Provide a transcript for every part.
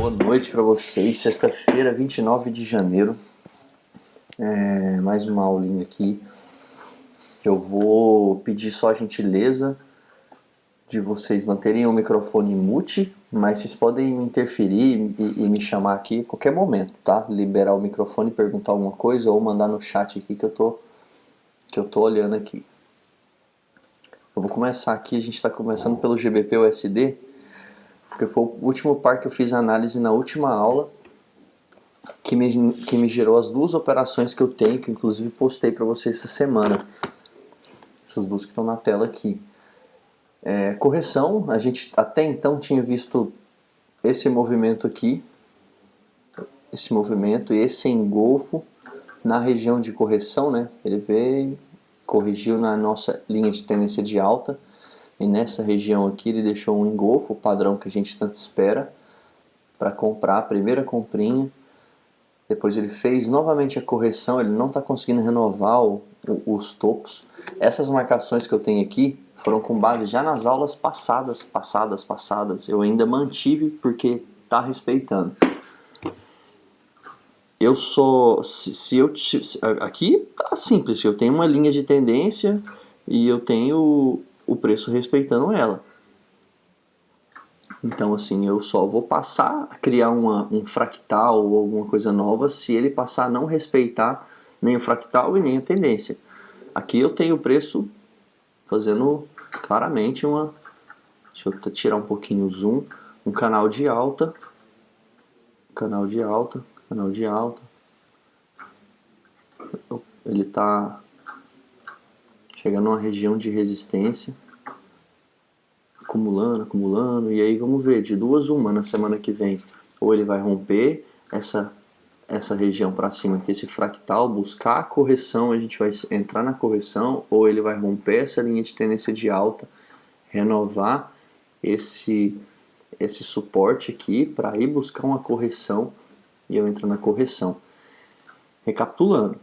Boa noite para vocês, sexta-feira, 29 de janeiro. Mais uma aulinha aqui. Eu vou pedir só a gentileza de vocês manterem o microfone mute, mas vocês podem me interferir e me chamar aqui a qualquer momento, tá? Liberar o microfone, perguntar alguma coisa ou mandar no chat aqui que eu tô olhando aqui. Eu vou começar aqui, a gente está começando pelo GBP-USD, porque foi o último par que eu fiz análise na última aula, que me gerou as duas operações que eu tenho, que inclusive postei para vocês essa semana. Essas duas que estão na tela aqui. Correção, a gente até então tinha visto esse movimento aqui, esse movimento e esse engolfo na região de correção, né? Ele veio, corrigiu na nossa linha de tendência de alta, e nessa região aqui ele deixou um engolfo, o padrão que a gente tanto espera, para comprar a primeira comprinha. Depois ele fez novamente a correção, ele não está conseguindo renovar os topos. Essas marcações que eu tenho aqui foram com base já nas aulas passadas. Eu ainda mantive porque está respeitando. Eu só... aqui tá simples, eu tenho uma linha de tendência e eu tenho o preço respeitando ela. Então assim, eu só vou passar a criar um fractal ou alguma coisa nova se ele passar a não respeitar nem o fractal e nem a tendência. Aqui eu tenho o preço fazendo claramente uma... Deixa eu tirar um pouquinho o zoom. Um canal de alta. Canal de alta. Ele está chegando a uma região de resistência. Acumulando, e aí vamos ver, de duas uma na semana que vem, ou ele vai romper essa região para cima aqui, esse fractal, buscar a correção, a gente vai entrar na correção, ou ele vai romper essa linha de tendência de alta, renovar esse suporte aqui para ir buscar uma correção, e eu entro na correção. Recapitulando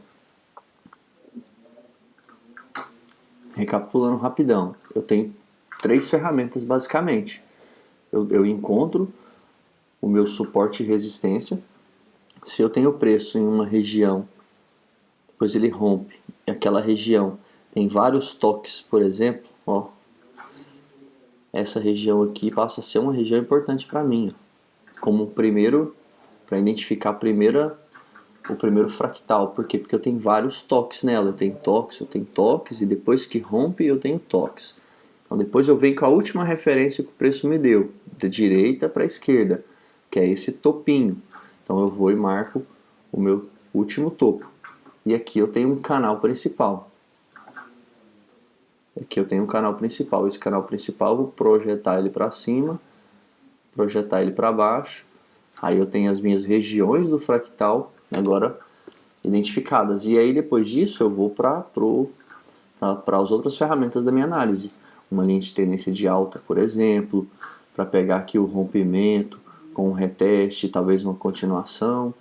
rapidão, eu tenho três ferramentas basicamente. Eu encontro o meu suporte e resistência. Se eu tenho preço em uma região, depois ele rompe, e aquela região tem vários toques, por exemplo, ó, essa região aqui passa a ser uma região importante para mim, ó, como primeiro, para identificar o primeiro fractal. Por quê? Porque eu tenho vários toques nela. Eu tenho toques, e depois que rompe eu tenho toques. Então depois eu venho com a última referência que o preço me deu, da direita para a esquerda, que é esse topinho. Então eu vou e marco o meu último topo. E aqui eu tenho um canal principal. Esse canal principal eu vou projetar ele para cima, projetar ele para baixo. Aí eu tenho as minhas regiões do fractal agora identificadas. E aí depois disso eu vou para as outras ferramentas da minha análise. Uma linha de tendência de alta, por exemplo, para pegar aqui o rompimento com um reteste, talvez uma continuação.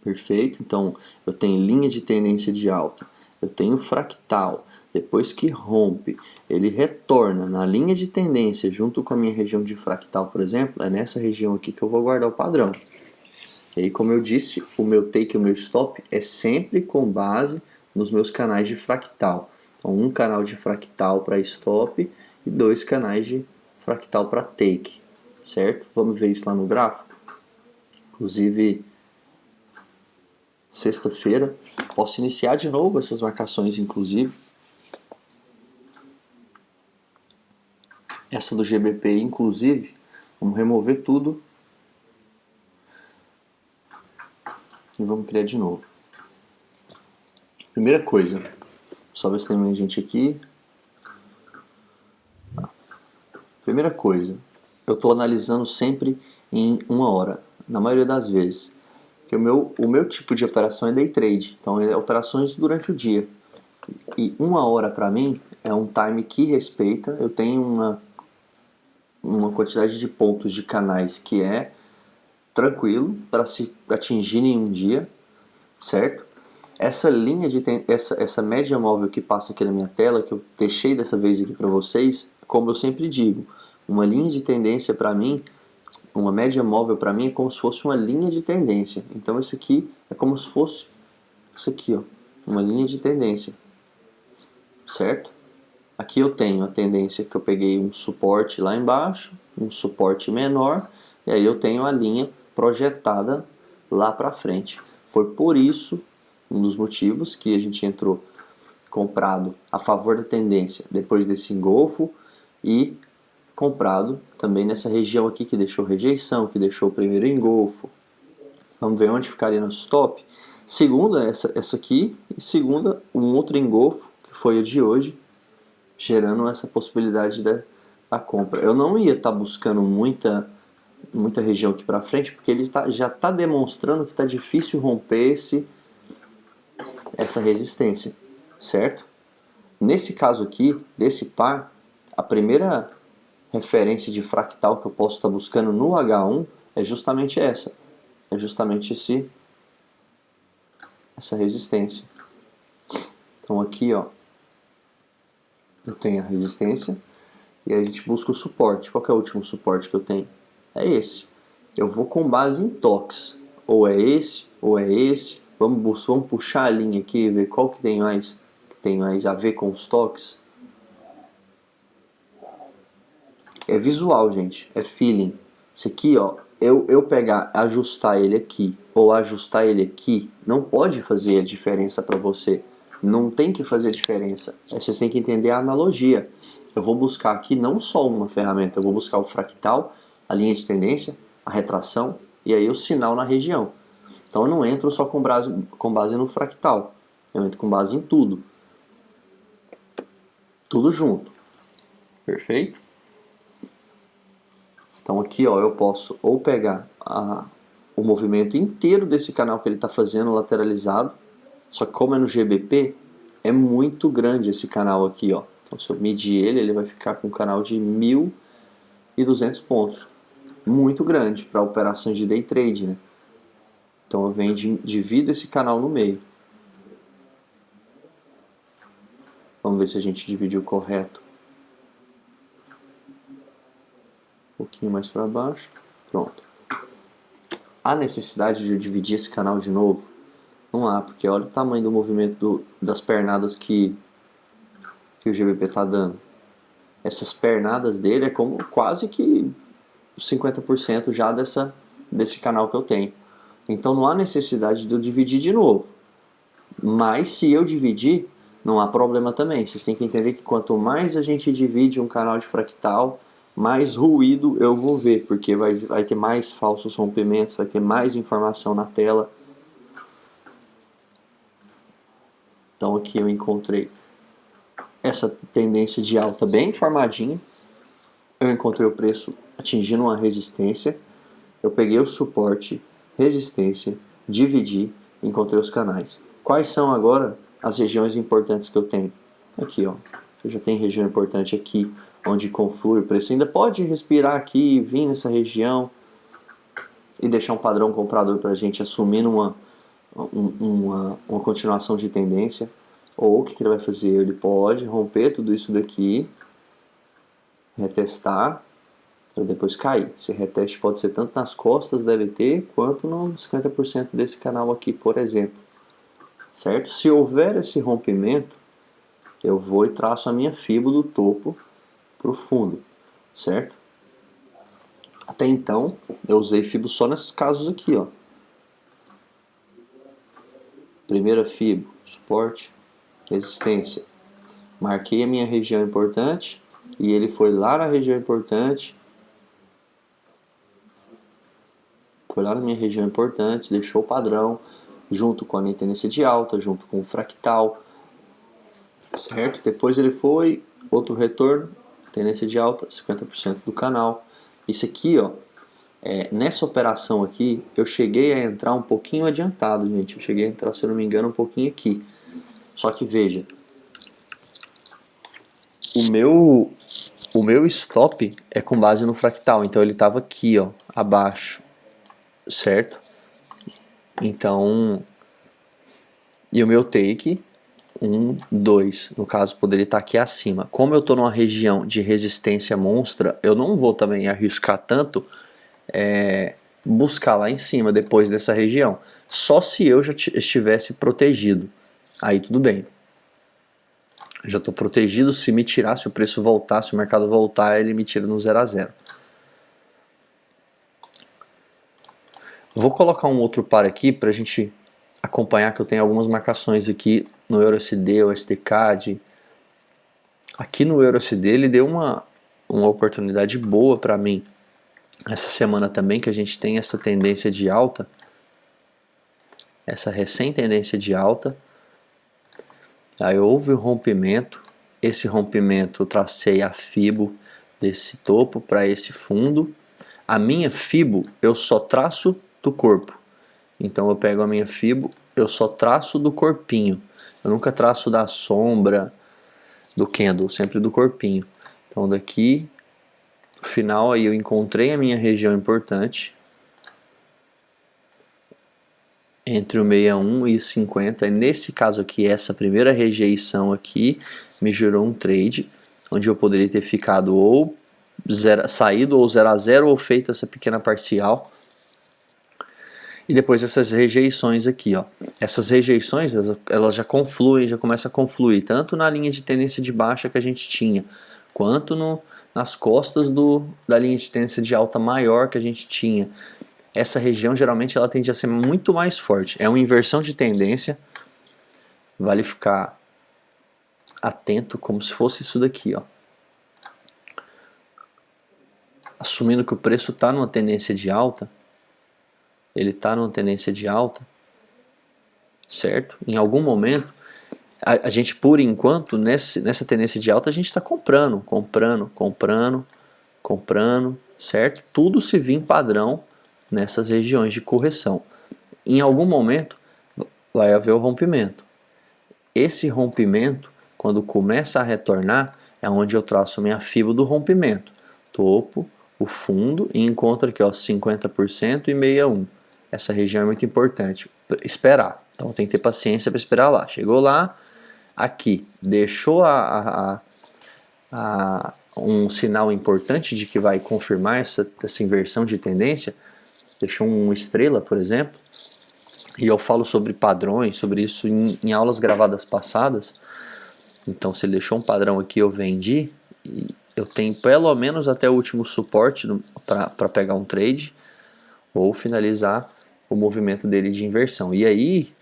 Perfeito? Então, eu tenho linha de tendência de alta, eu tenho fractal, depois que rompe, ele retorna na linha de tendência junto com a minha região de fractal, por exemplo, é nessa região aqui que eu vou guardar o padrão. E aí, como eu disse, o meu take e o meu stop é sempre com base nos meus canais de fractal. Então, um canal de fractal para stop e dois canais de fractal para take, certo? Vamos ver isso lá no gráfico. Inclusive, sexta-feira, posso iniciar de novo essas marcações, inclusive. Essa do GBP, inclusive, vamos remover tudo e vamos criar de novo. Primeira coisa, só ver se tem mais gente aqui. Primeira coisa, eu estou analisando sempre em uma hora, na maioria das vezes. Porque o meu tipo de operação é day trade, então é operações durante o dia. E uma hora para mim é um time que respeita. Eu tenho uma quantidade de pontos de canais que é tranquilo para se atingir em um dia, certo? Essa linha essa média móvel que passa aqui na minha tela, que eu deixei dessa vez aqui para vocês, como eu sempre digo, uma linha de tendência para mim Uma média móvel para mim é como se fosse uma linha de tendência. Então isso aqui é como se fosse isso aqui, ó, uma linha de tendência, certo? Aqui eu tenho a tendência que eu peguei um suporte lá embaixo, um suporte menor, e aí eu tenho a linha projetada lá para frente. Foi por isso, um dos motivos que a gente entrou comprado a favor da tendência depois desse engolfo e comprado também nessa região aqui que deixou rejeição, que deixou o primeiro engolfo. Vamos ver onde ficaria nosso stop. Segunda, essa aqui, e segunda, um outro engolfo, que foi a de hoje, gerando essa possibilidade da compra. Eu não ia estar buscando muita região aqui para frente, porque ele já está demonstrando que está difícil romper essa resistência, certo? Nesse caso aqui, desse par, a primeira referência de fractal que eu posso estar buscando no H1 é justamente essa. É justamente essa resistência. Então aqui, ó, eu tenho a resistência e a gente busca o suporte. Qual que é o último suporte que eu tenho? É esse. Eu vou com base em toques. Ou é esse, ou é esse. Vamos puxar a linha aqui e ver qual que tem mais a ver com os toques. É visual, gente. É feeling. Isso aqui, ó, eu pegar, ajustar ele aqui ou ajustar ele aqui, não pode fazer a diferença para você. Não tem que fazer a diferença. Vocês têm que entender a analogia. Eu vou buscar aqui não só uma ferramenta, eu vou buscar o fractal, a linha de tendência, a retração e aí o sinal na região. Então eu não entro só com base no fractal. Eu entro com base em tudo. Tudo junto. Perfeito? Então aqui, ó, eu posso ou pegar o movimento inteiro desse canal que ele está fazendo lateralizado, só que como é no GBP, é muito grande esse canal aqui, ó. Então se eu medir ele vai ficar com um canal de 1.200 pontos. Muito grande para operações de day trade, né? Então eu venho e divido esse canal no meio. Vamos ver se a gente dividiu correto. Um pouquinho mais para baixo. Pronto. Há necessidade de eu dividir esse canal de novo? Não há, porque olha o tamanho do movimento das pernadas que o GBP está dando. Essas pernadas dele é como quase que 50% já desse canal que eu tenho. Então não há necessidade de eu dividir de novo. Mas se eu dividir, não há problema também. Vocês têm que entender que quanto mais a gente divide um canal de fractal, mais ruído eu vou ver, porque vai ter mais falsos rompimentos, vai ter mais informação na tela. Então aqui eu encontrei essa tendência de alta bem formadinha. Eu encontrei o preço atingindo uma resistência. Eu peguei o suporte, resistência, dividi, encontrei os canais. Quais são agora as regiões importantes que eu tenho? Aqui, ó. Eu já tenho região importante aqui, onde conflui o preço. Ainda pode respirar aqui, vir nessa região e deixar um padrão comprador para a gente assumindo uma continuação de tendência. Ou o que ele vai fazer? Ele pode romper tudo isso daqui, retestar, para depois cair. Esse reteste pode ser tanto nas costas da LT, quanto no 50% desse canal aqui, por exemplo. Certo? Se houver esse rompimento, eu vou e traço a minha FIBO do topo para o fundo. Certo? Até então, eu usei FIBO só nesses casos aqui, ó. Primeira FIBO, suporte, resistência. Marquei a minha região importante e ele foi lá na região importante. Foi lá na minha região importante, deixou o padrão, junto com a minha tendência de alta, junto com o fractal. Certo? Depois ele foi, outro retorno, tendência de alta, 50% do canal. Isso aqui, ó, nessa operação aqui, eu cheguei a entrar um pouquinho adiantado, gente. Eu cheguei a entrar, se eu não me engano, um pouquinho aqui. Só que veja, o meu stop é com base no fractal, então ele estava aqui, ó, abaixo, certo? Então, e o meu take, 1, 2, no caso poderia estar aqui acima. Como eu estou numa região de resistência monstra, eu não vou também arriscar tanto buscar lá em cima, depois dessa região. Só se eu já estivesse protegido. Aí tudo bem. Eu já estou protegido, se me tirar, se o preço voltar, se o mercado voltar, ele me tira no 0 a 0. Vou colocar um outro par aqui para a gente acompanhar, que eu tenho algumas marcações aqui no EURUSD, o SDCAD. Aqui no EURUSD ele deu uma oportunidade boa para mim essa semana também, que a gente tem essa tendência de alta, essa recém-tendência de alta. Aí houve o rompimento, esse rompimento eu tracei a FIBO desse topo para esse fundo. A minha FIBO eu só traço do corpo, então eu pego a minha FIBO, eu só traço do corpinho, eu nunca traço da sombra, do candle, sempre do corpinho. Então daqui no final aí eu encontrei a minha região importante entre o 61 e o 50, e nesse caso aqui, essa primeira rejeição aqui me gerou um trade, onde eu poderia ter ficado ou saído ou 0 a 0 ou feito essa pequena parcial. E depois essas rejeições aqui, ó. Essas rejeições, elas já confluem, já começam a confluir, tanto na linha de tendência de baixa que a gente tinha, quanto nas costas da linha de tendência de alta maior que a gente tinha. Essa região geralmente ela tende a ser muito mais forte. É uma inversão de tendência. Vale ficar atento como se fosse isso daqui, ó. Assumindo que o preço está numa tendência de alta, ele está numa tendência de alta, certo? Em algum momento, a gente por enquanto, nessa tendência de alta, a gente está comprando, certo? Tudo se vir padrão nessas regiões de correção. Em algum momento vai haver o rompimento. Esse rompimento, quando começa a retornar, é onde eu traço minha FIBO do rompimento. Topo, o fundo, e encontro aqui, ó, 50% e 61. Essa região é muito importante. Esperar. Então tem que ter paciência para esperar lá. Chegou lá, aqui, deixou um sinal importante de que vai confirmar essa inversão de tendência. Deixou uma estrela, por exemplo, e eu falo sobre padrões, sobre isso em aulas gravadas passadas. Então, se ele deixou um padrão aqui, eu vendi, e eu tenho pelo menos até o último suporte para pegar um trade ou finalizar o movimento dele de inversão. E aí,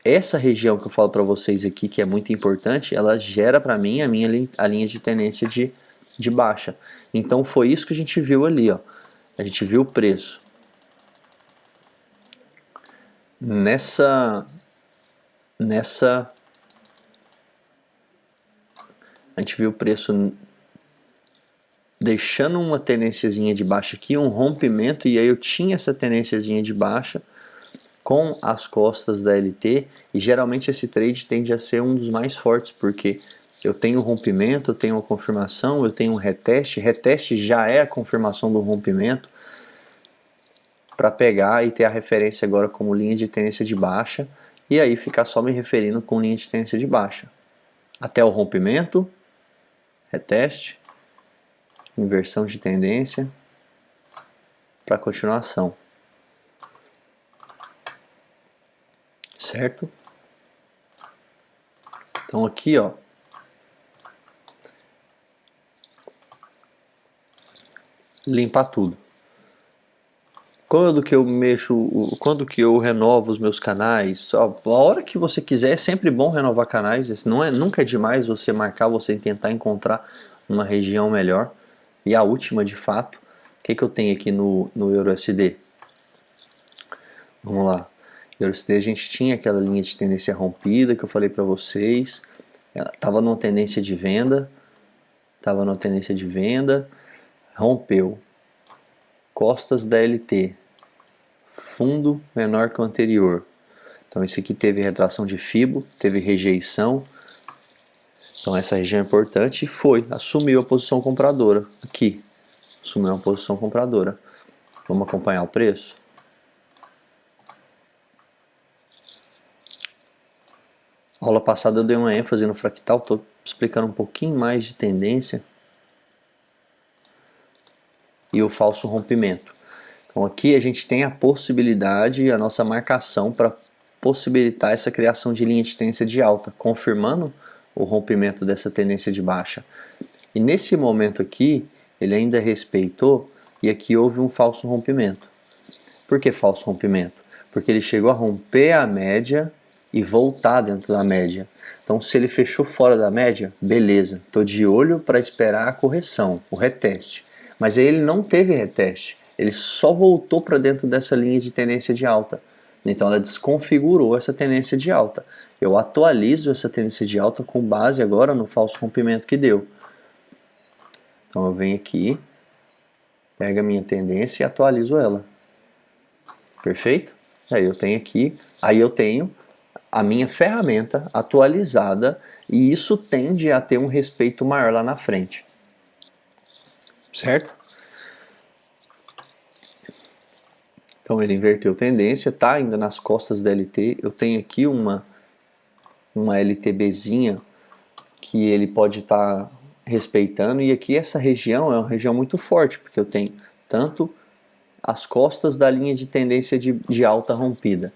essa região que eu falo para vocês aqui, que é muito importante, ela gera para mim a linha de tendência de baixa. Então, foi isso que a gente viu ali, ó. A gente viu o preço a gente viu o preço deixando uma tendênciazinha de baixa aqui, um rompimento, e aí eu tinha essa tendênciazinha de baixa com as costas da LT, e geralmente esse trade tende a ser um dos mais fortes, porque eu tenho rompimento, eu tenho uma confirmação, eu tenho um reteste já é a confirmação do rompimento, para pegar e ter a referência agora como linha de tendência de baixa, e aí ficar só me referindo com linha de tendência de baixa. Até o rompimento, reteste, inversão de tendência, para continuação. Certo? Então aqui, ó, limpar tudo. Quando que eu mexo, quando que eu renovo os meus canais? A hora que você quiser, é sempre bom renovar canais. Nunca é demais você marcar, você tentar encontrar uma região melhor. E a última, de fato, o que eu tenho aqui no EURUSD? Vamos lá. EURUSD a gente tinha aquela linha de tendência rompida que eu falei para vocês. Ela estava numa tendência de venda. Rompeu. Costas da LT, fundo menor que o anterior. Então esse aqui teve retração de FIBO, teve rejeição. Então essa região é importante e assumiu a posição compradora. Aqui, assumiu uma posição compradora. Vamos acompanhar o preço? Aula passada eu dei uma ênfase no fractal, estou explicando um pouquinho mais de tendência e o falso rompimento. Então aqui a gente tem a possibilidade, a nossa marcação para possibilitar essa criação de linha de tendência de alta, confirmando o rompimento dessa tendência de baixa. E nesse momento aqui, ele ainda respeitou e aqui houve um falso rompimento. Por que falso rompimento? Porque ele chegou a romper a média e voltar dentro da média. Então, se ele fechou fora da média, beleza, estou de olho para esperar a correção, o reteste. Mas aí ele não teve reteste, ele só voltou para dentro dessa linha de tendência de alta. Então, ela desconfigurou essa tendência de alta. Eu atualizo essa tendência de alta com base agora no falso rompimento que deu. Então, eu venho aqui, pego a minha tendência e atualizo ela. Perfeito? Aí eu tenho a minha ferramenta atualizada e isso tende a ter um respeito maior lá na frente. Certo? Então ele inverteu tendência, tá ainda nas costas da LT. Eu tenho aqui uma LTBzinha que ele pode estar respeitando e aqui essa região é uma região muito forte, porque eu tenho tanto as costas da linha de tendência de alta rompida,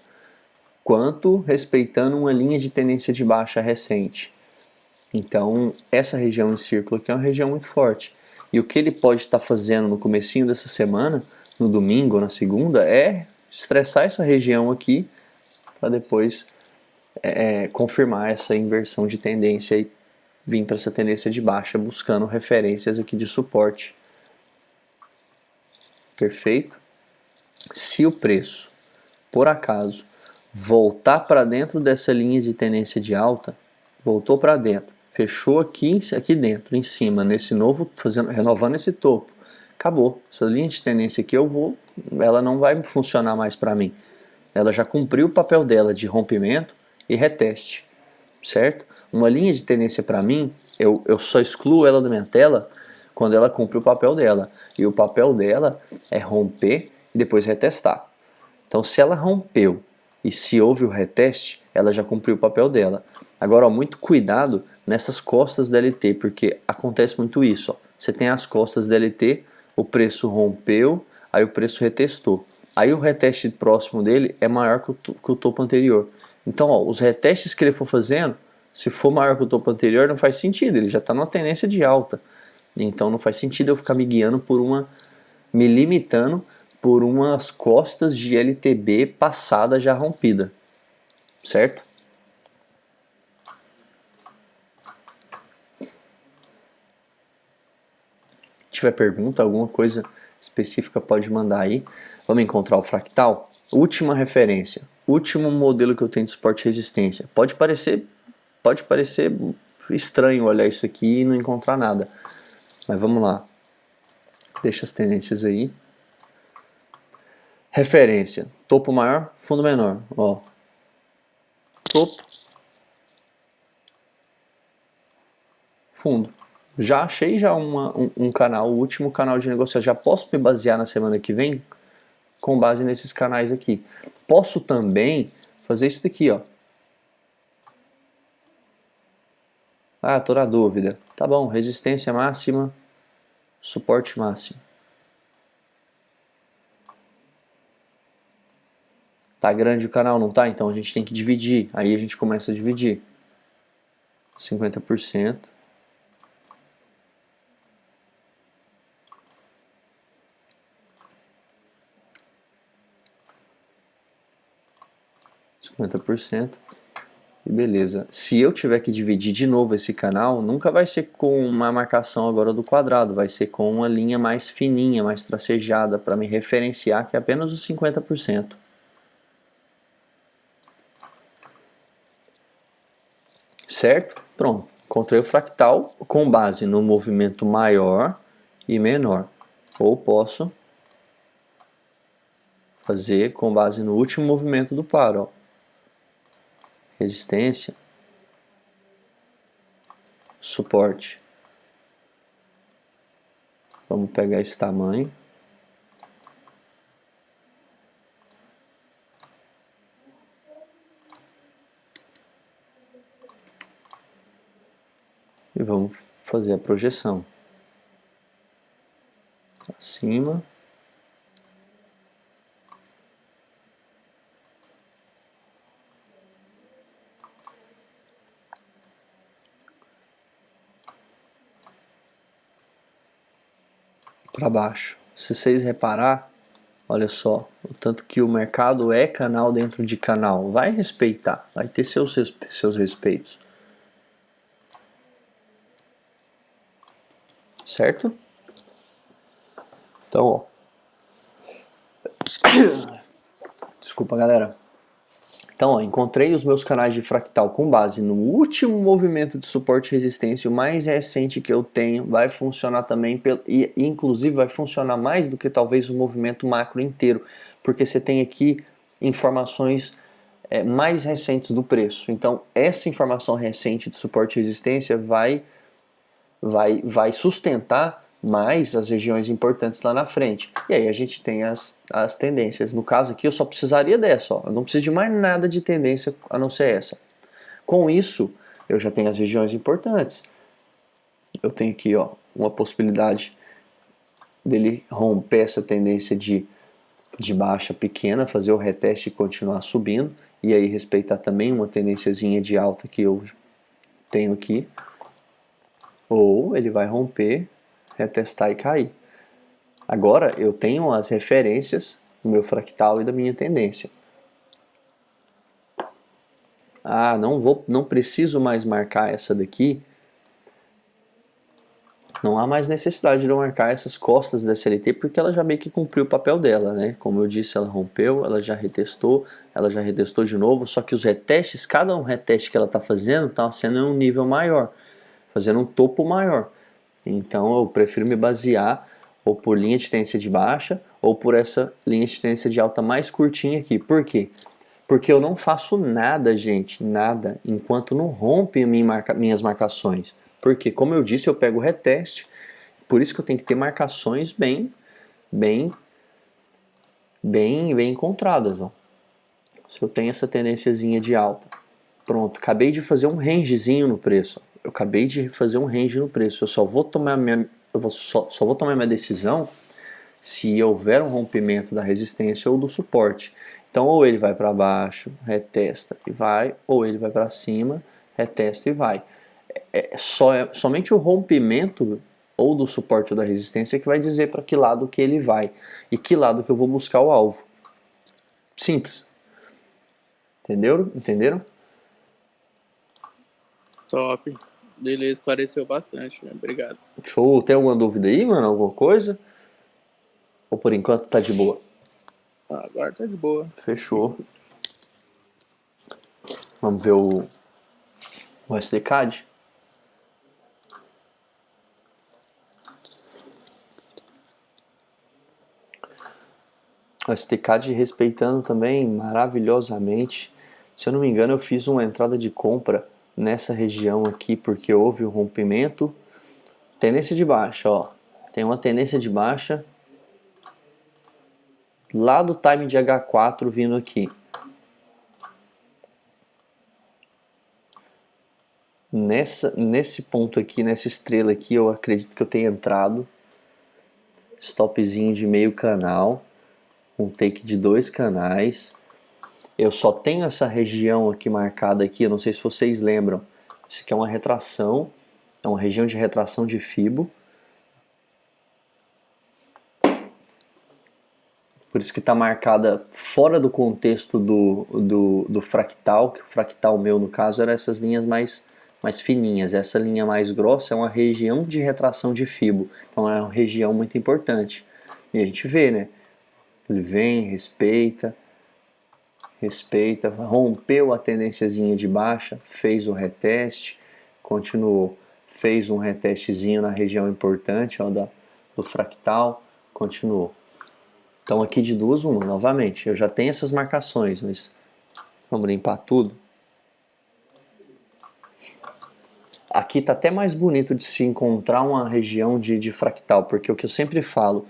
quanto respeitando uma linha de tendência de baixa recente. Então, essa região em círculo aqui é uma região muito forte. E o que ele pode estar fazendo no comecinho dessa semana, no domingo ou na segunda, é estressar essa região aqui para depois confirmar essa inversão de tendência e vir para essa tendência de baixa buscando referências aqui de suporte. Perfeito? Se o preço, por acaso, voltar para dentro dessa linha de tendência de alta, voltou para dentro, fechou aqui dentro, em cima, nesse novo, renovando esse topo, acabou. Essa linha de tendência aqui ela não vai funcionar mais para mim. Ela já cumpriu o papel dela de rompimento e reteste, certo? Uma linha de tendência para mim, eu só excluo ela da minha tela quando ela cumpre o papel dela. E o papel dela é romper e depois retestar. Então, se ela rompeu e se houve o reteste, ela já cumpriu o papel dela. Agora, ó, muito cuidado nessas costas da LT, porque acontece muito isso. Ó. Você tem as costas da LT, o preço rompeu, aí o preço retestou. Aí o reteste próximo dele é maior que o topo anterior. Então, ó, os retestes que ele for fazendo, se for maior que o topo anterior, não faz sentido, ele já está numa tendência de alta. Então, não faz sentido eu ficar me guiando me limitando por umas costas de LTB passada já rompida, certo? Se tiver pergunta, alguma coisa específica pode mandar aí. Vamos encontrar o fractal? Última referência, último modelo que eu tenho de suporte e resistência. Pode parecer estranho olhar isso aqui e não encontrar nada, mas vamos lá. Deixa as tendências aí. Referência, topo maior, fundo menor, ó. Topo, fundo. Já achei um canal, o último canal de negociação. Já posso me basear na semana que vem com base nesses canais aqui. Posso também fazer isso daqui, ó. Ah, tô na dúvida. Tá bom, resistência máxima, suporte máximo. Tá grande o canal, não tá? Então a gente tem que dividir. Aí a gente começa a dividir. 50%. E beleza. Se eu tiver que dividir de novo esse canal, nunca vai ser com uma marcação agora do quadrado, vai ser com uma linha mais fininha, mais tracejada, para me referenciar que é apenas os 50%. Certo? Pronto. Encontrei o fractal com base no movimento maior e menor. Ou posso fazer com base no último movimento do par, ó. Resistência, suporte. Vamos pegar esse tamanho. E vamos fazer a projeção. Acima. para baixo. Se vocês reparar, olha só, o tanto que o mercado é canal dentro de canal. Vai respeitar, vai ter seus respeitos. Certo? Então, ó. Desculpa, galera. Então, ó, encontrei os meus canais de fractal com base no último movimento de suporte e resistência, o mais recente que eu tenho, vai funcionar também, e inclusive vai funcionar mais do que talvez o movimento macro inteiro, porque você tem aqui informações mais recentes do preço. Então, essa informação recente de suporte e resistência vai sustentar mais as regiões importantes lá na frente. E aí a gente tem as tendências. No caso aqui eu só precisaria dessa, ó. Eu não preciso de mais nada de tendência a não ser essa. Com isso, eu já tenho as regiões importantes. Eu tenho aqui, ó, uma possibilidade dele romper essa tendência de baixa pequena, fazer o reteste e continuar subindo, e aí respeitar também uma tendênciazinha de alta que eu tenho aqui. Ou ele vai romper, retestar e cair. Agora eu tenho as referências do meu fractal e da minha tendência. Ah, não preciso mais marcar essa daqui. Não há mais necessidade de eu marcar essas costas da SLT porque ela já meio que cumpriu o papel dela, né? Como eu disse, ela rompeu, ela já retestou de novo, só que os retestes, cada um reteste que ela está fazendo, está sendo em um nível maior, fazendo um topo maior. Então eu prefiro me basear ou por linha de tendência de baixa ou por essa linha de tendência de alta mais curtinha aqui. Por quê? Porque eu não faço nada, gente, nada, enquanto não rompe minhas marcações. Porque, como eu disse, eu pego o reteste, por isso que eu tenho que ter marcações bem encontradas. Ó. Se eu tenho essa tendênciazinha de alta, pronto, acabei de fazer um rangezinho no preço. Eu acabei de fazer um range no preço. Eu só vou tomar minha decisão se houver um rompimento da resistência ou do suporte. Então, ou ele vai para baixo, retesta e vai, ou ele vai para cima, retesta e vai. Somente o rompimento ou do suporte ou da resistência que vai dizer para que lado que ele vai e que lado que eu vou buscar o alvo. Simples. Entenderam? Top. Beleza, esclareceu bastante, né? Obrigado. Show. Tem alguma dúvida aí, mano? Alguma coisa? Ou por enquanto tá de boa? Ah, agora tá de boa. Fechou. Vamos ver o SDCAD. O SDCAD respeitando também maravilhosamente. Se eu não me engano, eu fiz uma entrada de compra nessa região aqui porque houve um rompimento. Tendência de baixa, ó. Tem uma tendência de baixa lá do time de H4 vindo aqui. Nesse ponto aqui, nessa estrela aqui, eu acredito que eu tenha entrado. Stopzinho de meio canal. Um take de 2 canais. Eu só tenho essa região aqui marcada aqui, eu não sei se vocês lembram. Isso aqui é uma retração, é uma região de retração de Fibo. Por isso que está marcada fora do contexto do fractal, que o fractal meu, no caso, era essas linhas mais fininhas. Essa linha mais grossa é uma região de retração de Fibo. Então é uma região muito importante. E a gente vê, né? Ele vem, respeita, rompeu a tendênciazinha de baixa, fez o reteste, continuou, fez um retestezinho na região importante ó, do fractal, continuou. Então aqui de duas, uma, novamente, eu já tenho essas marcações, mas vamos limpar tudo. Aqui está até mais bonito de se encontrar uma região de fractal, porque o que eu sempre falo,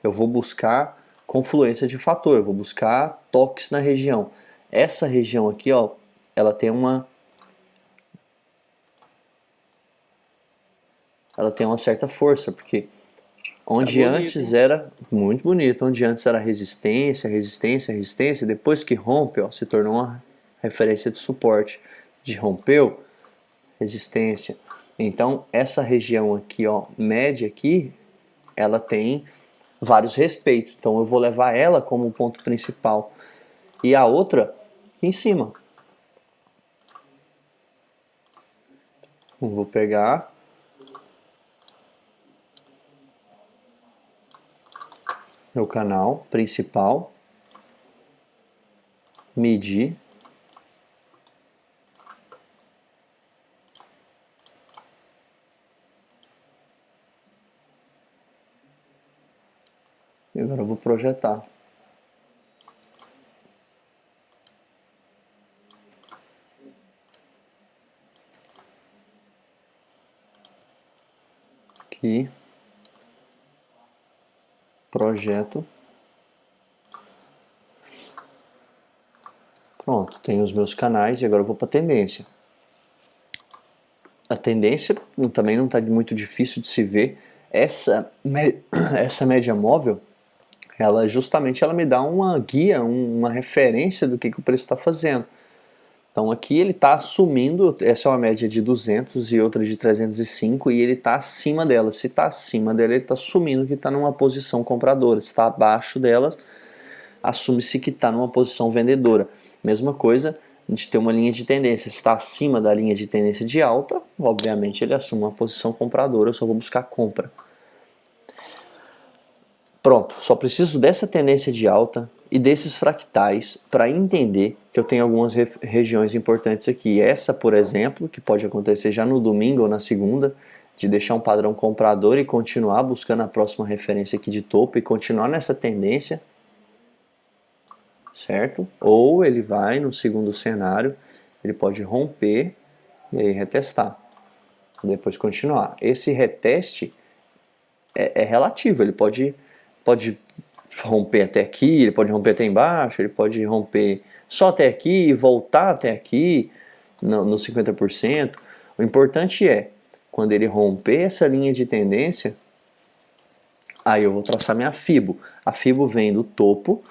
eu vou buscar confluência de fator, eu vou buscar toques na região. Essa região aqui, ó, ela tem uma certa força, porque onde antes era muito bonito, onde antes era resistência, depois que rompe, ó, se tornou uma referência de suporte. De rompeu, resistência. Então essa região aqui, ó, média aqui, ela tem vários respeitos, então eu vou levar ela como ponto principal e a outra em cima. Eu vou pegar meu canal principal, medir, e agora eu vou projetar. Aqui, projeto. Pronto, tenho os meus canais e agora eu vou para a tendência. A tendência também não está muito difícil de se ver. Essa média móvel, ela justamente ela me dá uma guia, uma referência do que o preço está fazendo. Então aqui ele está assumindo, essa é uma média de 200 e outra de 305 e ele está acima dela. Se está acima dela, ele está assumindo que está numa posição compradora. Se está abaixo dela, assume-se que está numa posição vendedora. Mesma coisa, a gente tem uma linha de tendência. Se está acima da linha de tendência de alta, obviamente ele assume uma posição compradora, eu só vou buscar compra. Pronto, só preciso dessa tendência de alta e desses fractais para entender que eu tenho algumas regiões importantes aqui. Essa, por exemplo, que pode acontecer já no domingo ou na segunda, de deixar um padrão comprador e continuar buscando a próxima referência aqui de topo e continuar nessa tendência, certo? Ou ele vai no segundo cenário, ele pode romper e aí retestar, depois continuar. Esse reteste é relativo, ele pode romper até aqui, ele pode romper até embaixo, ele pode romper só até aqui e voltar até aqui no 50%. O importante é, quando ele romper essa linha de tendência, aí eu vou traçar minha FIBO. A FIBO vem do topo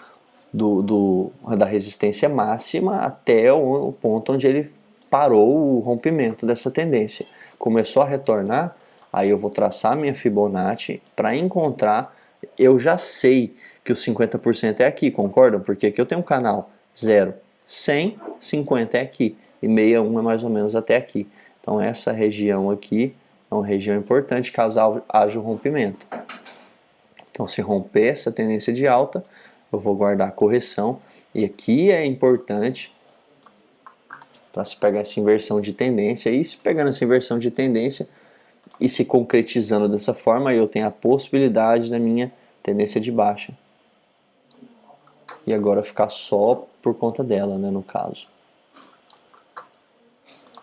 da resistência máxima até o ponto onde ele parou o rompimento dessa tendência. Começou a retornar, aí eu vou traçar minha Fibonacci para encontrar. Eu já sei que o 50% é aqui, concordam? Porque aqui eu tenho um canal 0, 100, 50 é aqui e 61 é mais ou menos até aqui. Então essa região aqui é uma região importante caso haja o rompimento. Então se romper essa tendência de alta, eu vou guardar a correção. E aqui é importante para se pegar essa inversão de tendência. E se pegando essa inversão de tendência e se concretizando dessa forma, eu tenho a possibilidade da minha tendência de baixa. E agora ficar só por conta dela, né, no caso.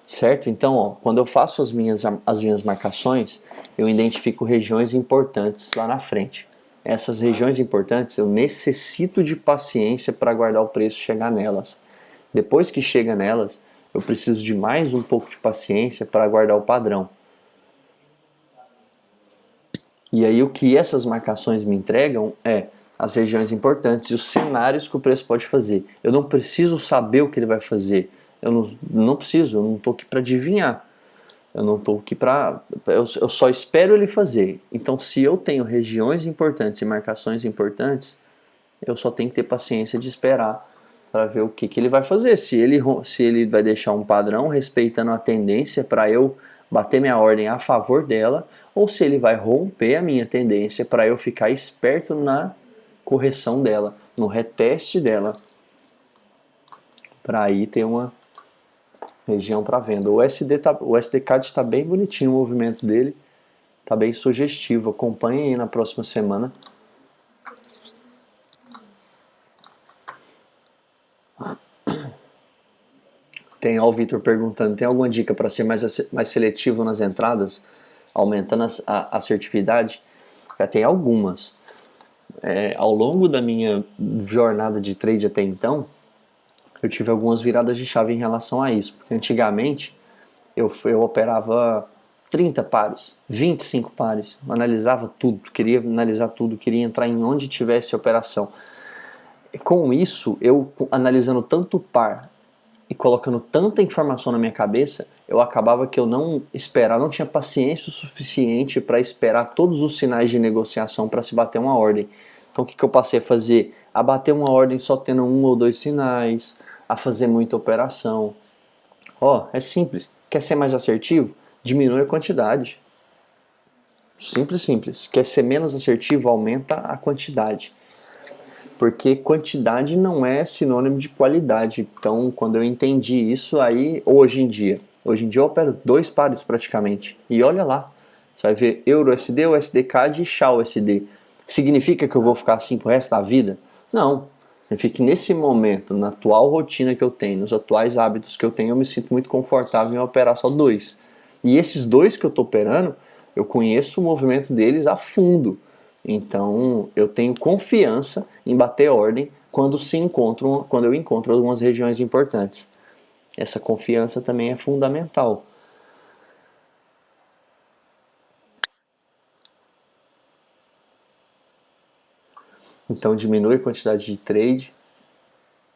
Certo? Então, ó, quando eu faço as minhas marcações, eu identifico regiões importantes lá na frente. Essas regiões importantes, eu necessito de paciência para aguardar o preço chegar nelas. Depois que chega nelas, eu preciso de mais um pouco de paciência para aguardar o padrão. E aí o que essas marcações me entregam é as regiões importantes e os cenários que o preço pode fazer. Eu não preciso saber o que ele vai fazer. Eu não preciso, eu não estou aqui para adivinhar. Eu não estou aqui para... Eu só espero ele fazer. Então, se eu tenho regiões importantes e marcações importantes, eu só tenho que ter paciência de esperar para ver o que ele vai fazer. Se ele vai deixar um padrão respeitando a tendência para eu bater minha ordem a favor dela, ou se ele vai romper a minha tendência para eu ficar esperto na correção dela, no reteste dela, para aí ter uma região para venda. O SDCAD está bem bonitinho, o movimento dele está bem sugestivo. Acompanhe aí na próxima semana. Tem o Vitor perguntando, tem alguma dica para ser mais seletivo nas entradas, aumentando a assertividade? Já tem algumas. Ao longo da minha jornada de trade até então, eu tive algumas viradas de chave em relação a isso. Porque antigamente eu operava 30 pares, 25 pares, analisava tudo, queria analisar tudo, queria entrar em onde tivesse operação. Com isso, eu analisando tanto par e colocando tanta informação na minha cabeça, eu acabava que eu não tinha paciência o suficiente para esperar todos os sinais de negociação para se bater uma ordem. Então o que eu passei a fazer? A bater uma ordem só tendo 1 ou 2 sinais, a fazer muita operação. É simples. Quer ser mais assertivo? Diminui a quantidade. Simples, simples. Quer ser menos assertivo? Aumenta a quantidade. Porque quantidade não é sinônimo de qualidade. Então, quando eu entendi isso, aí, hoje em dia eu opero 2 pares praticamente. E olha lá, você vai ver EURUSD, USD-CAD e XAUSD. Significa que eu vou ficar assim pro resto da vida? Não. Significa que nesse momento, na atual rotina que eu tenho, nos atuais hábitos que eu tenho, eu me sinto muito confortável em operar só 2. E esses 2 que eu estou operando, eu conheço o movimento deles a fundo. Então eu tenho confiança em bater ordem quando eu encontro algumas regiões importantes. Essa confiança também é fundamental. Então diminui a quantidade de trade,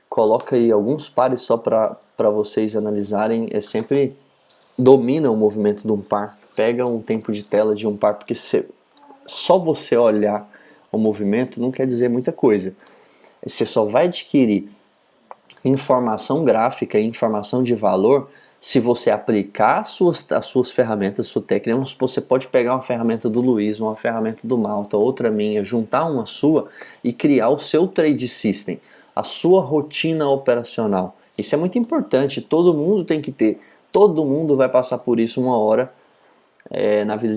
coloca aí alguns pares só para vocês analisarem. Sempre domina o movimento de um par, pega um tempo de tela de um par, porque só você olhar o movimento não quer dizer muita coisa. Você só vai adquirir informação gráfica e informação de valor se você aplicar as suas ferramentas, sua técnica. Você pode pegar uma ferramenta do Luiz, uma ferramenta do Malta, outra minha, juntar uma sua e criar o seu trade system, a sua rotina operacional. Isso é muito importante, todo mundo tem que ter, todo mundo vai passar por isso uma hora na vida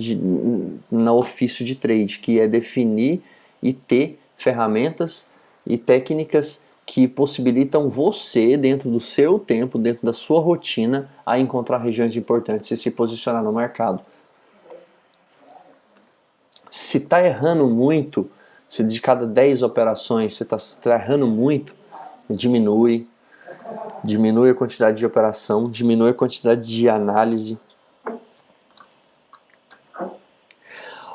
no ofício de trade, que é definir e ter ferramentas e técnicas que possibilitam você, dentro do seu tempo, dentro da sua rotina, a encontrar regiões importantes e se posicionar no mercado. Se está errando muito, se de cada 10 operações você está errando muito, diminui a quantidade de operação, diminui a quantidade de análise.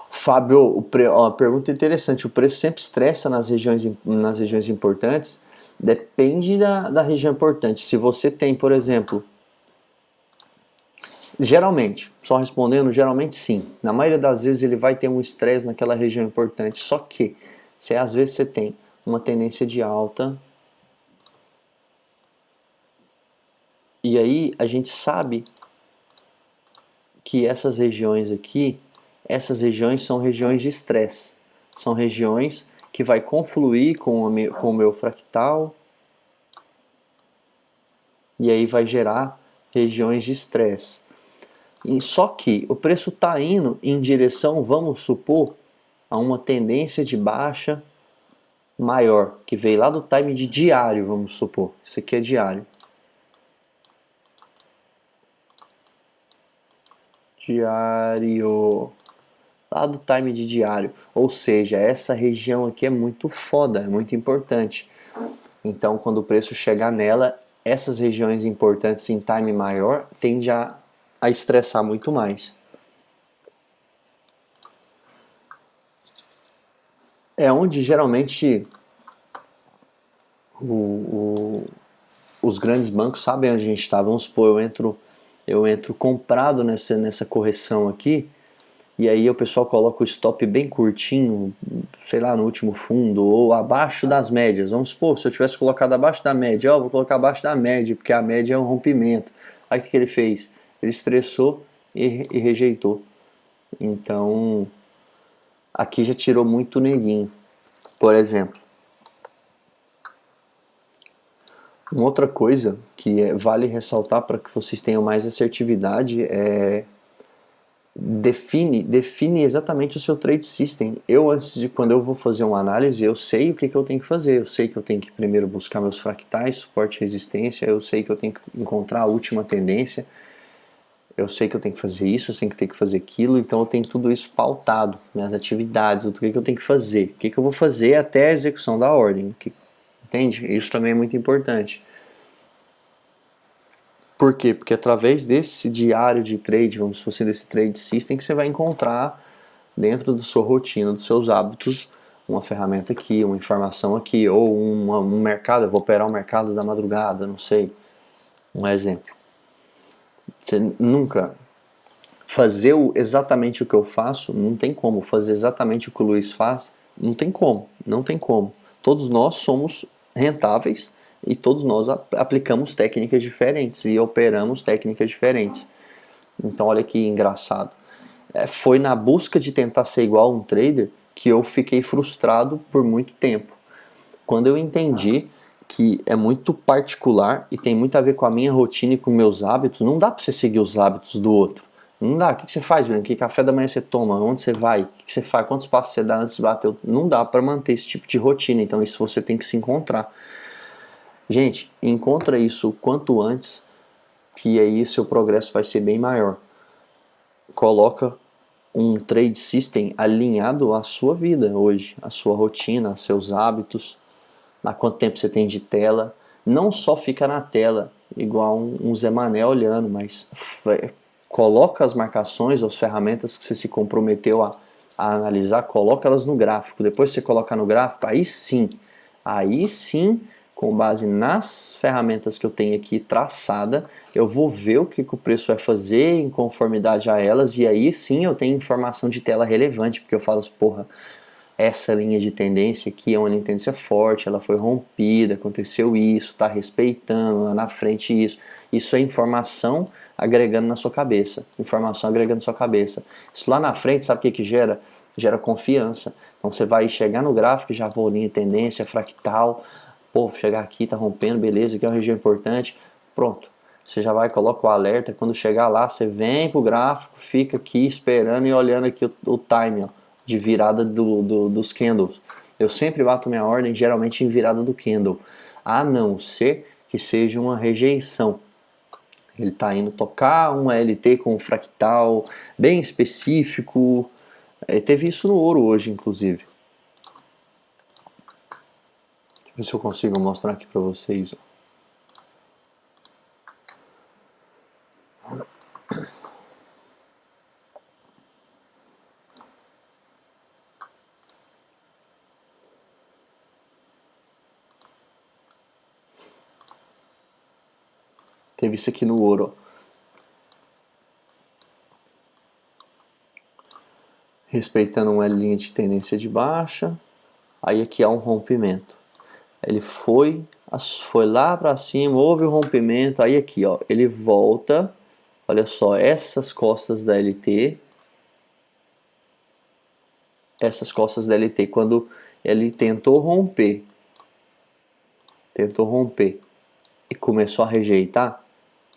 Fábio, uma pergunta interessante. O preço sempre estressa nas regiões importantes? Depende da região importante. Se você tem, por exemplo, geralmente, só respondendo, geralmente sim. Na maioria das vezes ele vai ter um estresse naquela região importante. Só que, se às vezes você tem uma tendência de alta, e aí a gente sabe que essas regiões aqui, essas regiões são regiões de estresse. São regiões que vai confluir com o meu fractal e aí vai gerar regiões de estresse. Só que o preço está indo em direção, vamos supor, a uma tendência de baixa maior, que veio lá do time de diário, vamos supor. Isso aqui é diário. Diário. Lá do time de diário. Ou seja, essa região aqui é muito foda, é muito importante. Então, quando o preço chegar nela, essas regiões importantes em time maior tende a estressar muito mais. É onde geralmente os grandes bancos sabem onde a gente está. Vamos supor, eu entro comprado nessa correção aqui, e aí o pessoal coloca o stop bem curtinho, sei lá, no último fundo, ou abaixo das médias. Vamos supor, se eu tivesse colocado abaixo da média, vou colocar abaixo da média, porque a média é um rompimento. Aí o que ele fez? Ele estressou e rejeitou. Então, aqui já tirou muito neguinho. Por exemplo, uma outra coisa que vale ressaltar para que vocês tenham mais assertividade é define exatamente o seu trade system. Quando eu vou fazer uma análise, eu sei o que eu tenho que fazer. Eu sei que eu tenho que primeiro buscar meus fractais, suporte e resistência. Eu sei que eu tenho que encontrar a última tendência. Eu sei que eu tenho que fazer isso, eu sei que eu tenho que fazer aquilo. Então eu tenho tudo isso pautado, minhas atividades, o que eu tenho que fazer, o que eu vou fazer até a execução da ordem. Entende? Isso também é muito importante. Por quê? Porque através desse diário de trade, vamos supor assim, desse trade system, que você vai encontrar dentro da sua rotina, dos seus hábitos, uma ferramenta aqui, uma informação aqui, ou um mercado, eu vou operar um mercado da madrugada, não sei. Um exemplo. Você nunca fazer exatamente o que eu faço, não tem como. Fazer exatamente o que o Luiz faz, não tem como. Não tem como. Todos nós somos rentáveis e todos nós aplicamos técnicas diferentes e operamos técnicas diferentes. Então olha que engraçado. Foi na busca de tentar ser igual a um trader que eu fiquei frustrado por muito tempo. Quando eu entendi que é muito particular e tem muito a ver com a minha rotina e com meus hábitos, não dá para você seguir os hábitos do outro. Não dá. O que você faz, Breno? Que café da manhã você toma? Onde você vai? O que você faz? Quantos passos você dá antes de bater? Não dá para manter esse tipo de rotina. Então isso você tem que se encontrar. Gente, encontra isso o quanto antes, que aí seu progresso vai ser bem maior. Coloca um trade system alinhado à sua vida hoje, à sua rotina, aos seus hábitos, a quanto tempo você tem de tela. Não só fica na tela, igual um Zé Mané olhando, mas coloca as marcações, as ferramentas que você se comprometeu a analisar, coloca elas no gráfico. Depois que você colocar no gráfico, aí sim, com base nas ferramentas que eu tenho aqui traçada, eu vou ver o que o preço vai fazer em conformidade a elas, e aí sim eu tenho informação de tela relevante, porque eu falo, porra, essa linha de tendência aqui é uma linha de tendência forte, ela foi rompida, aconteceu isso, está respeitando lá na frente isso. Isso é informação agregando na sua cabeça. Informação agregando na sua cabeça. Isso lá na frente, sabe o que gera? Gera confiança. Então você vai chegar no gráfico, já vou linha de tendência, fractal, pô, chegar aqui, tá rompendo, beleza, aqui é uma região importante, pronto. Você já vai, coloca o alerta, quando chegar lá, você vem pro gráfico, fica aqui esperando e olhando aqui o time, ó, de virada dos candles. Eu sempre bato minha ordem, geralmente em virada do candle, a não ser que seja uma rejeição. Ele está indo tocar um LT com um fractal bem específico. Teve isso no ouro hoje, inclusive. Deixa eu ver se eu consigo mostrar aqui para vocês. Teve isso aqui no ouro, ó. Respeitando uma linha de tendência de baixa. Aí aqui há um rompimento. Ele foi lá para cima, houve o rompimento. Aí aqui, ó, ele volta. Olha só, essas costas da LT. Essas costas da LT, quando ele tentou romper e começou a rejeitar,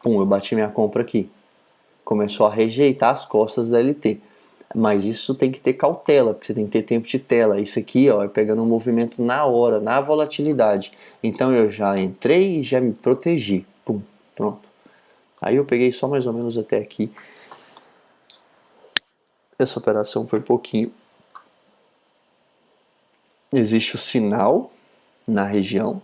pum, eu bati minha compra aqui. Começou a rejeitar as costas da LT. Mas isso tem que ter cautela, porque você tem que ter tempo de tela. Isso aqui, ó, é pegando um movimento na hora, na volatilidade. Então eu já entrei e já me protegi. Pum, pronto. Aí eu peguei só mais ou menos até aqui. Essa operação foi pouquinho. Existe o sinal na região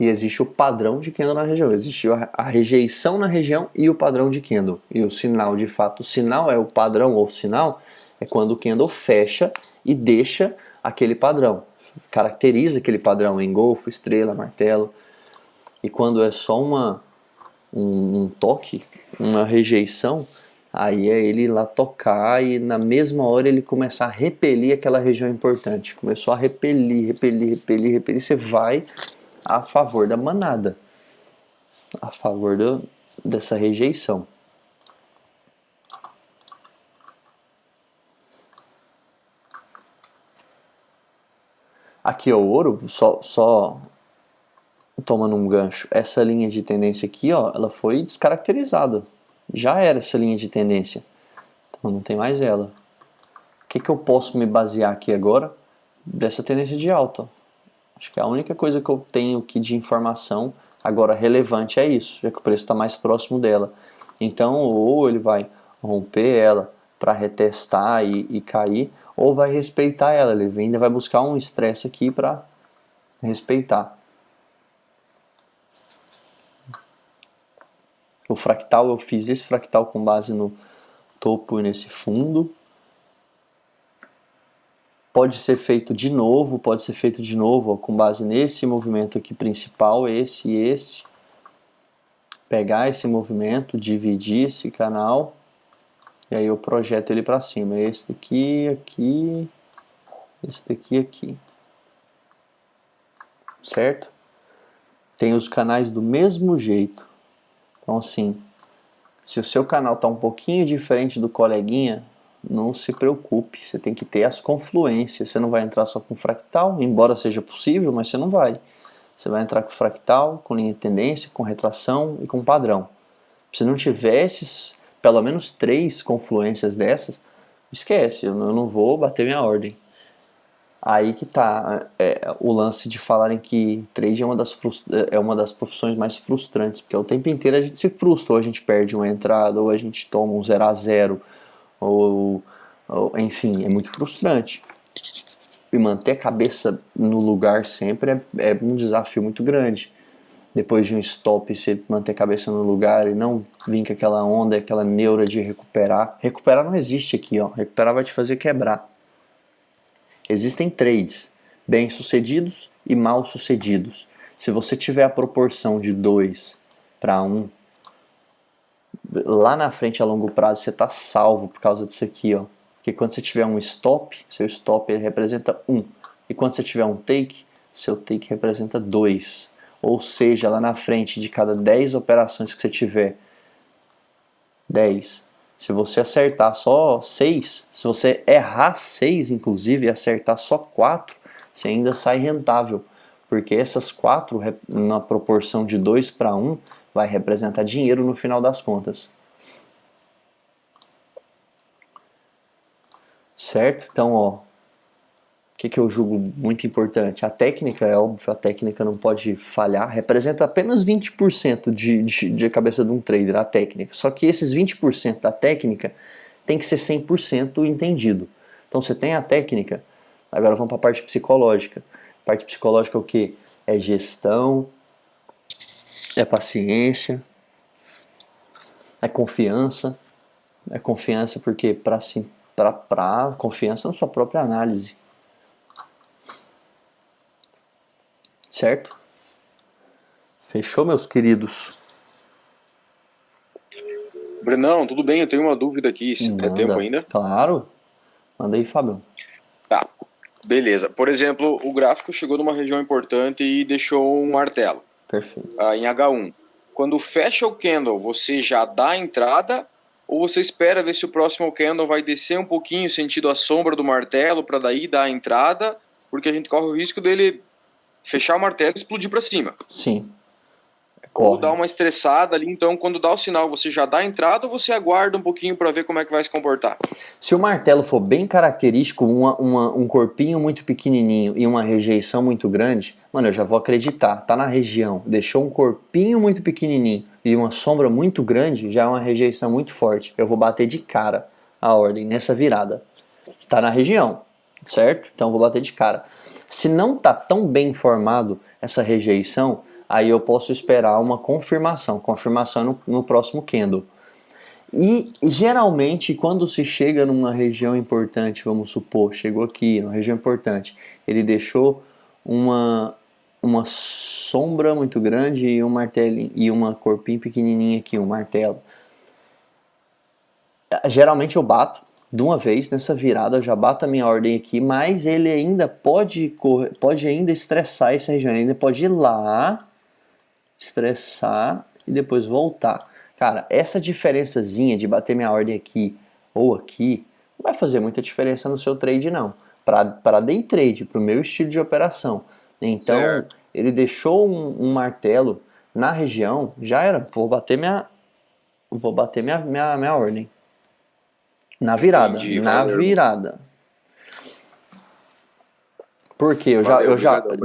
e existe o padrão de candle na região. Existe a rejeição na região e o padrão de candle. E o sinal, de fato, o sinal é o padrão, ou sinal é quando o candle fecha e deixa aquele padrão. Caracteriza aquele padrão em golfo, estrela, martelo. E quando é só um toque, uma rejeição, aí é ele ir lá tocar e na mesma hora ele começar a repelir aquela região importante. Começou a repelir, você vai a favor da manada, a favor dessa rejeição. Aqui é o ouro, só tomando um gancho, essa linha de tendência aqui, ó, ela foi descaracterizada. Já era essa linha de tendência, então não tem mais ela. O que eu posso me basear aqui agora? Dessa tendência de alta. Acho que a única coisa que eu tenho aqui de informação agora relevante é isso, já que o preço está mais próximo dela. Então, ou ele vai romper ela para retestar e cair, ou vai respeitar ela. Ele ainda vai buscar um estresse aqui para respeitar. O fractal, eu fiz esse fractal com base no topo e nesse fundo. Pode ser feito de novo ó, com base nesse movimento aqui principal, esse e esse. pegar esse movimento, dividir esse canal, e aí eu projeto ele para cima. Esse daqui, aqui, esse daqui, aqui. Certo? Tem os canais do mesmo jeito. Então assim, se o seu canal está um pouquinho diferente do coleguinha, não se preocupe, você tem que ter as confluências. Você não vai entrar só com fractal, embora seja possível, mas você não vai. Você vai entrar com fractal, com linha de tendência, com retração e com padrão. Se não tiver esses, pelo menos 3 confluências dessas, esquece, eu não vou bater minha ordem. Aí que tá o lance de falarem que trade é uma das profissões mais frustrantes, porque o tempo inteiro a gente se frustra, ou a gente perde uma entrada, ou a gente toma um 0 a 0, ou enfim, é muito frustrante. E manter a cabeça no lugar sempre é um desafio muito grande. Depois de um stop, você manter a cabeça no lugar e não vir com aquela onda, aquela neura de recuperar. Recuperar não existe aqui, ó. Recuperar vai te fazer quebrar. Existem trades bem-sucedidos e mal-sucedidos. Se você tiver a proporção de 2 para 1, lá na frente a longo prazo você está salvo por causa disso aqui, ó. Porque quando você tiver um stop, seu stop ele representa 1. E quando você tiver um take, seu take representa 2. Ou seja, lá na frente de cada 10 operações que você tiver, 10. Se você acertar só 6, se você errar 6 inclusive e acertar só 4, você ainda sai rentável. Porque essas 4, na proporção de 2 para 1, vai representar dinheiro no final das contas. Certo? Então, ó, o que eu julgo muito importante? A técnica, é óbvio, a técnica não pode falhar, representa apenas 20% de cabeça de um trader, a técnica. Só que esses 20% da técnica tem que ser 100% entendido. Então você tem a técnica, agora vamos para a parte psicológica. A parte psicológica é o que? É gestão, é paciência, é confiança. É confiança porque para confiança na sua própria análise. Certo? Fechou, meus queridos? Brenão, tudo bem? Eu tenho uma dúvida aqui, se der tempo ainda. Claro. Manda aí, Fábio. Tá, beleza. Por exemplo, o gráfico chegou numa região importante e deixou um martelo. Perfeito. Em H1. Quando fecha o candle, você já dá a entrada ou você espera ver se o próximo candle vai descer um pouquinho, sentido a sombra do martelo, para daí dar a entrada, porque a gente corre o risco dele fechar o martelo e explodir para cima. Sim. Ou dar uma estressada ali, então quando dá o sinal você já dá a entrada ou você aguarda um pouquinho para ver como é que vai se comportar? Se o martelo for bem característico, um corpinho muito pequenininho e uma rejeição muito grande, mano, eu já vou acreditar, tá na região, deixou um corpinho muito pequenininho e uma sombra muito grande, já é uma rejeição muito forte. Eu vou bater de cara a ordem nessa virada. Tá na região, certo? Então eu vou bater de cara. Se não tá tão bem formado essa rejeição, aí eu posso esperar uma confirmação. Confirmação no próximo candle. E geralmente quando se chega numa região importante, vamos supor, chegou aqui, numa região importante, ele deixou uma sombra muito grande e um martelo e uma corpinho pequenininha aqui, um martelo. Geralmente eu bato de uma vez nessa virada, eu já bato a minha ordem aqui, mas ele ainda pode ainda estressar essa região, ele ainda pode ir lá, estressar e depois voltar. Cara, essa diferençazinha de bater minha ordem aqui ou aqui não vai fazer muita diferença no seu trade não. Para day trade, para o meu estilo de operação. Então, certo. Ele deixou um martelo na região, já era, vou bater minha ordem. Na virada, Entendi, na valeu. virada. Porque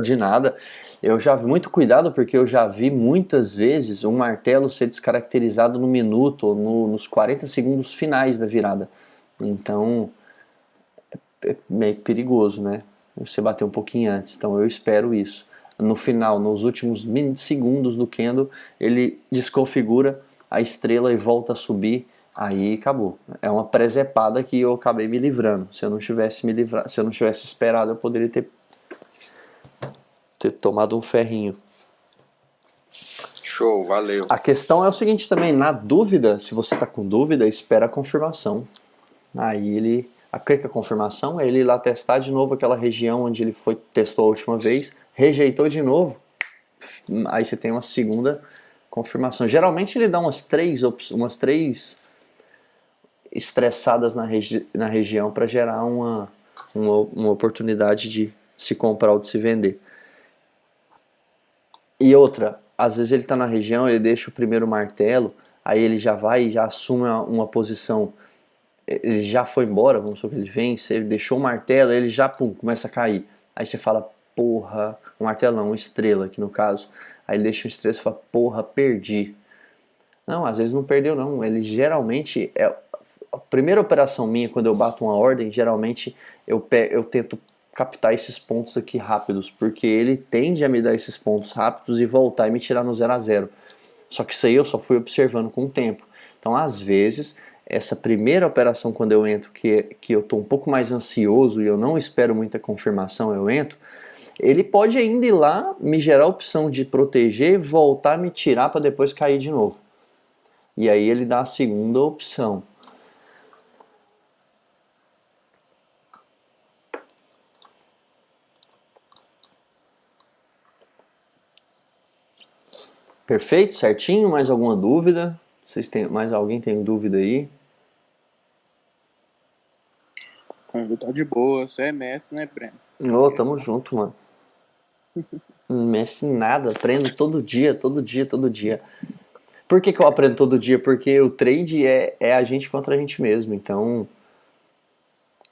de nada, eu já vi muito cuidado porque eu já vi muitas vezes um martelo ser descaracterizado no minuto ou nos 40 segundos finais da virada. Então, é meio perigoso, né? Você bater um pouquinho antes. Então, eu espero isso. No final, nos últimos segundos do candle, ele desconfigura a estrela e volta a subir. Aí acabou. É uma presepada que eu acabei me livrando. Se eu não tivesse esperado, eu poderia ter tomado um ferrinho. Show, valeu. A questão é o seguinte também, na dúvida, se você tá com dúvida, espera a confirmação. Aí ele... O que é a confirmação? É ele ir lá testar de novo aquela região onde ele testou a última vez, rejeitou de novo, aí você tem uma segunda confirmação. Geralmente ele dá umas três estressadas na região para gerar uma oportunidade de se comprar ou de se vender. E outra, às vezes ele está na região, ele deixa o primeiro martelo, aí ele já vai e já assume uma posição, ele já foi embora, vamos supor que ele vence, ele deixou o martelo, ele já começa a cair. Aí você fala, porra, um martelo não, uma estrela aqui no caso. Aí ele deixa uma estrela e fala, porra, perdi. Não, às vezes não perdeu não, ele geralmente, a primeira operação minha quando eu bato uma ordem, geralmente eu tento captar esses pontos aqui rápidos, porque ele tende a me dar esses pontos rápidos e voltar e me tirar no 0 a 0. Só que isso aí eu só fui observando com o tempo. Então às vezes essa primeira operação quando eu entro, que eu estou um pouco mais ansioso e eu não espero muita confirmação, eu entro, ele pode ainda ir lá, me gerar a opção de proteger, voltar, me tirar para depois cair de novo. E aí ele dá a segunda opção. Perfeito? Certinho? Mais alguma dúvida? Mais alguém tem dúvida aí? Tá de boa, você é mestre, né, Breno? Ô, tamo junto, mano. Não mestre em nada, aprendo todo dia. Por que eu aprendo todo dia? Porque o trade é a gente contra a gente mesmo. Então,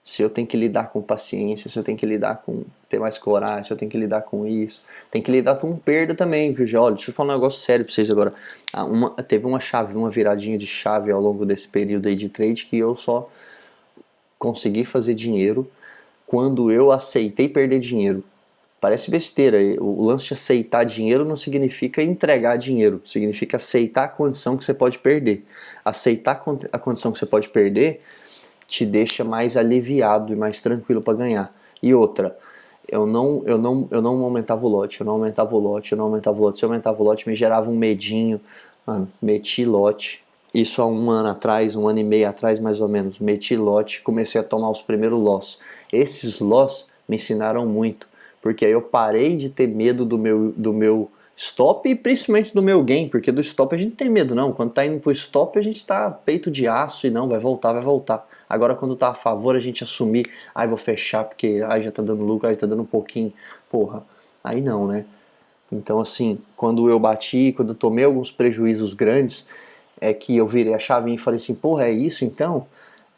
se eu tenho que lidar com paciência, se eu tenho que lidar com ter mais coragem, se eu tenho que lidar com isso, tem que lidar com perda também, viu? Olha, deixa eu falar um negócio sério pra vocês agora. Teve uma viradinha de chave ao longo desse período aí de trade que eu só consegui fazer dinheiro quando eu aceitei perder dinheiro. Parece besteira, o lance de aceitar dinheiro não significa entregar dinheiro, significa aceitar a condição que você pode perder. Aceitar a condição que você pode perder te deixa mais aliviado e mais tranquilo para ganhar. E outra, eu não aumentava o lote, Se eu aumentava o lote me gerava um medinho, mano, meti lote. Isso há um ano atrás, um ano e meio atrás mais ou menos, meti lote, comecei a tomar os primeiros loss. Esses loss me ensinaram muito, porque aí eu parei de ter medo do meu stop e principalmente do meu gain, porque do stop a gente não tem medo não, quando tá indo pro stop a gente tá peito de aço e não, vai voltar. Agora quando tá a favor a gente assumir, vou fechar porque já tá dando lucro, tá dando um pouquinho, porra, aí não, né? Então assim, quando eu quando eu tomei alguns prejuízos grandes, é que eu virei a chavinha e falei assim, porra, é isso então?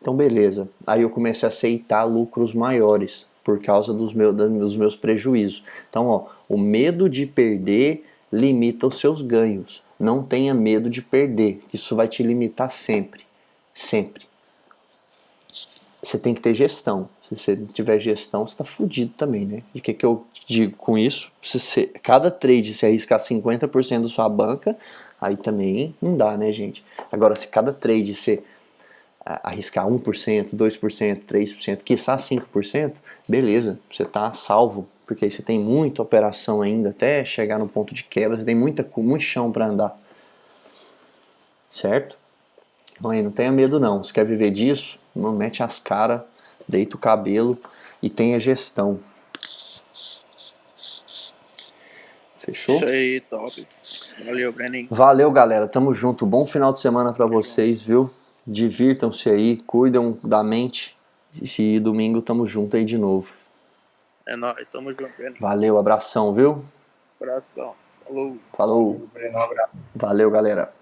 Então beleza. Aí eu comecei a aceitar lucros maiores por causa dos meus prejuízos. Então, ó, o medo de perder limita os seus ganhos. Não tenha medo de perder, isso vai te limitar sempre. Sempre. Você tem que ter gestão. Se você não tiver gestão, você está fudido também, né? E o que eu digo com isso? Se cada trade se arriscar 50% da sua banca, aí também não dá, né, gente? Agora, se cada trade você arriscar 1%, 2%, 3%, quiçá 5%, beleza, você está salvo, porque aí você tem muita operação ainda, até chegar no ponto de quebra, você tem muito chão para andar. Certo? Então aí, não tenha medo não, se quer viver disso, não mete as caras, deita o cabelo e tenha gestão. Fechou? Isso aí, top. Valeu, Breninho. Valeu, galera. Tamo junto. Bom final de semana pra vocês, viu? Divirtam-se aí, cuidam da mente. E domingo tamo junto aí de novo. É nóis, tamo junto, Breninho. Valeu, abração, viu? Abração. Falou. Falou. Breno, um abraço. Valeu, galera.